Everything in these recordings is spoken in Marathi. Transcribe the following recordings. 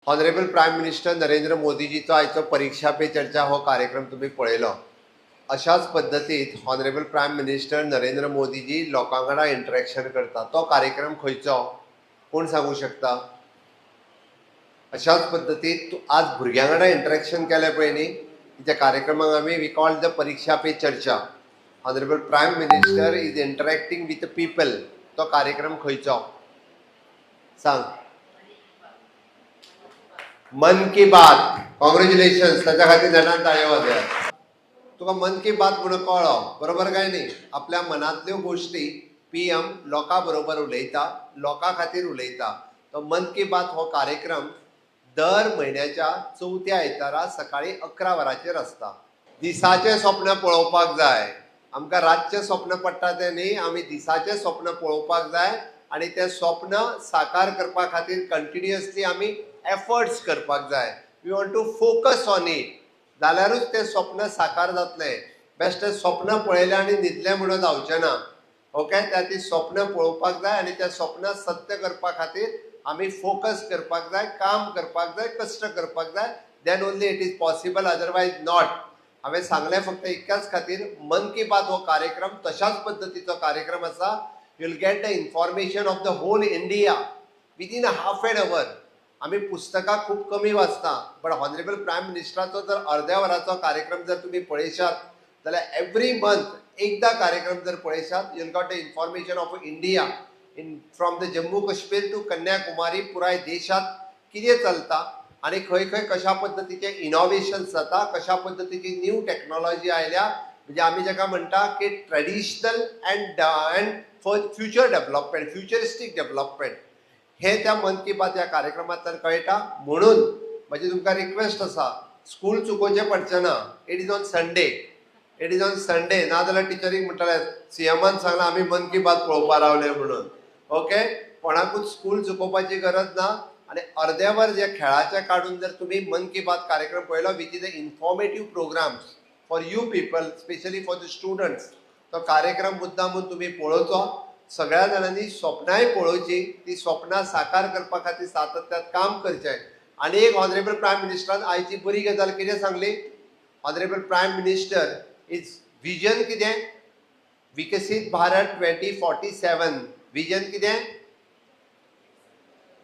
ऑनरेबल प्रायम मिनिस्टर नरेंद्र मोदीजीचो आयचो परीक्षा पे चर्चा हो कार्यक्रम तुम्ही पळयलो. अशाच पद्दतीत honourable prime minister Narendra Modiji लोकां वांगडा इंटरेक्शन करता. तो कार्यक्रम खंयचो कोण सांगू शकता? अशाच पद्दतीत आज भुरग्यां वांगडा इंटरेक्शन केलें पळय न्ही, त्या कार्यक्रमाक आमी we call the Pariksha pay Charcha. Honourable prime minister is interacting with the people. तो कार्यक्रम खंयचो सांग? मन की बात. कॉंग्रॅच्युलेशन्स. त्याच्या खातीर नेटान ताळयो वाजयात. तुका मन की बात म्हणून कळ्ळो बरोबर काय न्ही? आपल्या मनांतल्यो गोश्टी PM लोकां बरोबर उलयता, लोकां खातीर उलयता. तो मन की बात हो कार्यक्रम दर म्हयन्याच्या चवथ्या आयतारा सकाळी 11 वरांचेर आसता. दिसाचें स्वप्न पळोवपाक जाय. आमकां रातचें स्वप्न पडटा तें न्ही, आमी दिसाचें स्वप्न पळोवपाक जाय आनी तें स्वप्न साकार करपा खातीर कंटिन्युअसली आमी एफर्ट्स करपाक जाय. We want to focus on it. जाल्यारूच तें स्वप्न साकार जातलें. बेश्टें स्वप्न पळयलें आनी न्हिदलें म्हणून जावचें ना. ओके, त्या ती स्वप्न पळोवपाक जाय आनी तें स्वप्न सत्य करपा खातीर आमी फोकस करपाक जाय, काम करपाक जाय, कश्ट करपाक जाय. Then only it is possible, otherwise not. हांवें सांगलें फक्त इतक्याच खातीर मन की बात हो कार्यक्रम तशाच पद्दतीचो कार्यक्रम आसा. You will get the information of the whole India within half an hour. आमी पुस्तकां खूब कमी वाचता, बट ऑनरेबल प्रायम मिनिस्टराचो जर अर्द्या वराचो कार्यक्रम जर तुमी पळयशात जाल्यार एवरी मंथ एकदा कार्यक्रम जर पळयशात you will got the information of India from the Jammu Kashmir to Kanyakumari. पुराय देशात कितें चलता आनी खंय खंय कशा पद्दतीचे इनोव्हेशन्स जाता, कशा पद्दतीची न्यू टॅक्नॉलॉजी आयल्या. म्हणजे आमी जाका म्हणटा की traditional and for future development, futuristic development हे त्या मन की बात या कार्यक्रमांतल्यान कळटा. म्हणून म्हजी तुमकां रिक्वेस्ट आसा, स्कूल चुकोवचें पडचें ना. It is on Sunday. It is on Sunday. नाजाल्यार टिचरीक म्हणटलें CMन सांगलां आमी मन की बात पळोवपा रावले म्हणून. ओके, कोणाकूच स्कूल चुकोवपाची गरज ना. आनी अर्दें वर जे खेळाचें काडून जर तुमी मन की बात कार्यक्रम पळयलो which is a informative programmes for you people, specially for the students, तो कार्यक्रम मुद्दामून तुमी पळोवचो. सगळ्या जाणांनी स्वप्नाय पळोवची. ती स्वप्नां साकार करपा खातीर सातत्यान काम करचें. आनी एक ऑनरेबल प्रायम मिनिस्टरान आयची बरी गजाल कितें सांगली? Honourable prime minister is vision कितें? विकसीत भारत 2047. विजन कितें?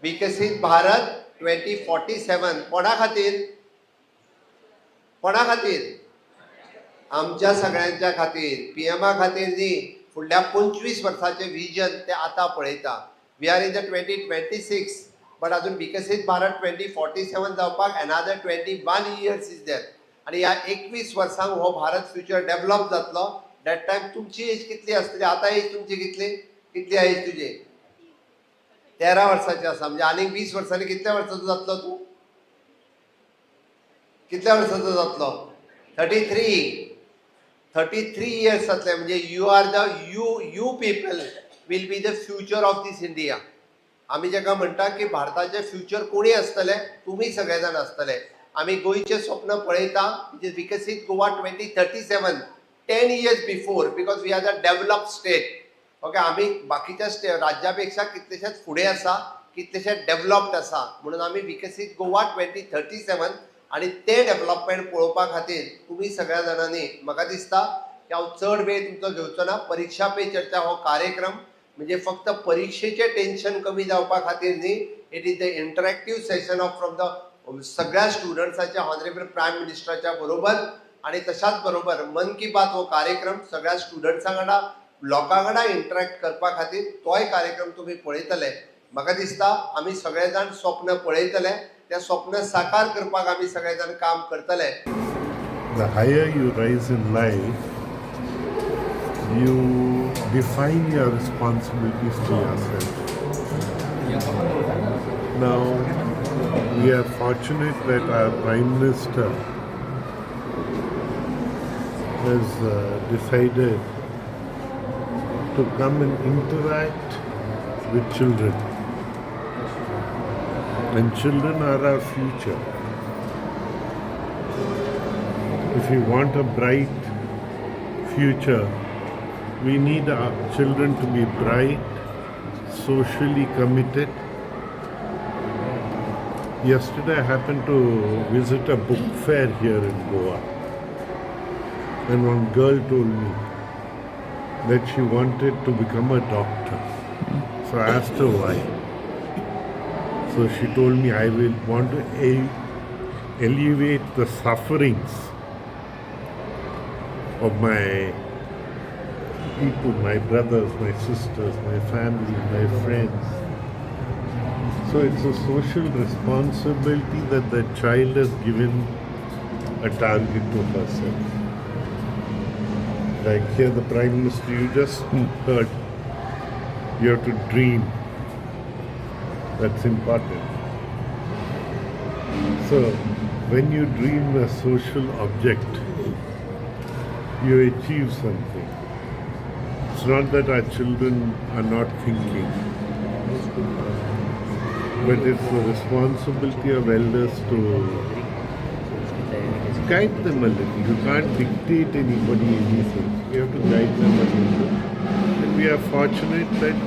विकसीत भारत 2047. कोणा खातीर? कोणा खातीर? आमच्या सगळ्यांच्या खातीर. PMा खातीर न्ही. फुडल्या 25 वर्सांचे विजन ते आतां पळयता. We are in the 2026, but अजून विकसीत भारत 2047 जावपाक एनादर 21 इयर्स इज देर. आनी ह्या 21 वर्सांक हो भारत फ्युचर डेव्हलप जातलो. दॅट टायम तुमची एज कितली आसतली? आतां एज तुमची कितली? कितली एज तुजी? 13 वर्साची आसा. म्हणजे आनीक 20 वर्सांनी कितल्या वर्साचो जातलो तूं? कितल्या वर्साचो जातलो? 33 इयर्स जातले. म्हणजे you are the you people will be the future of this India. आमी जाका म्हणटा की भारताचे फ्युचर कोणी आसतले? तुमी सगळे जाण आसतले. आमी गोंयचें स्वप्न पळयता म्हणजे विकसीत Goa 2037, 10 years before, because we are the develop state. Okay, आमी बाकीच्या राज्या पेक्षा कितलेशेच फुडें आसा, कितलेशेच डेव्हलप्ड आसा. म्हणून आमी विकसीत गोवा 2037 आनी ते डेव्हलपमेंट पळोवपा खातीर तुमी सगळ्या जाणांनी, म्हाका दिसता की हांव चड वेळ तुमचो घेवचो ना. परीक्षा पे चर्चा हो कार्यक्रम म्हणजे फक्त परीक्षेचें टेन्शन कमी जावपा खातीर न्ही. It is the interactive session of from the सगळ्या स्टुडंट्साच्या ऑनरेबल प्रायम मिनिस्टराच्या बरोबर. आनी तशाच बरोबर मन की बात हो कार्यक्रम सगळ्या स्टुडंट्सां वांगडा, लोकां वांगडा इंटरॅक्ट करपा खातीर तोय कार्यक्रम तुमी पळयतले. म्हाका दिसता आमी सगळे जाण स्वप्न पळयतले. त्या स्वप्न साकार करपाक आमी सगळे जाण काम करतले. The higher you rise in life, you define your responsibilities to yourself. Now, we are fortunate that our Prime Minister has decided to come and interact with children. And children are our future. If we want a bright future, we need our children to be bright, socially committed, Yesterday I happened to visit a book fair here in Goa, and one girl told me that she wanted to become a doctor. So I asked her why. So she told me, I will want to alleviate the sufferings of my people, my brothers, my sisters, my family, my friends. So it's a social responsibility that the child has given a target to herself. Like here, the Prime Minister, you just heard, you have to dream. That's important. So when you dream a social object, you achieve something. It's not that our children are not thinking, but it's the responsibility of elders to guide them a little. You can't dictate anybody anything. You have to guide them a little. And we are fortunate that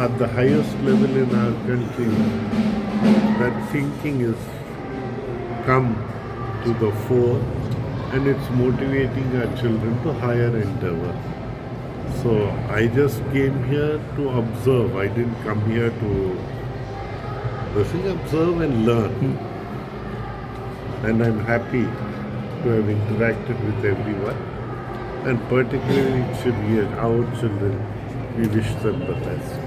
at the highest level in our country, that thinking is come to the fore, and it's motivating our children to higher endeavor. So I just came here to observe. I didn't come here to observe and learn. And I'm happy to have interacted with everyone. And particularly it should be our children. We wish them the best.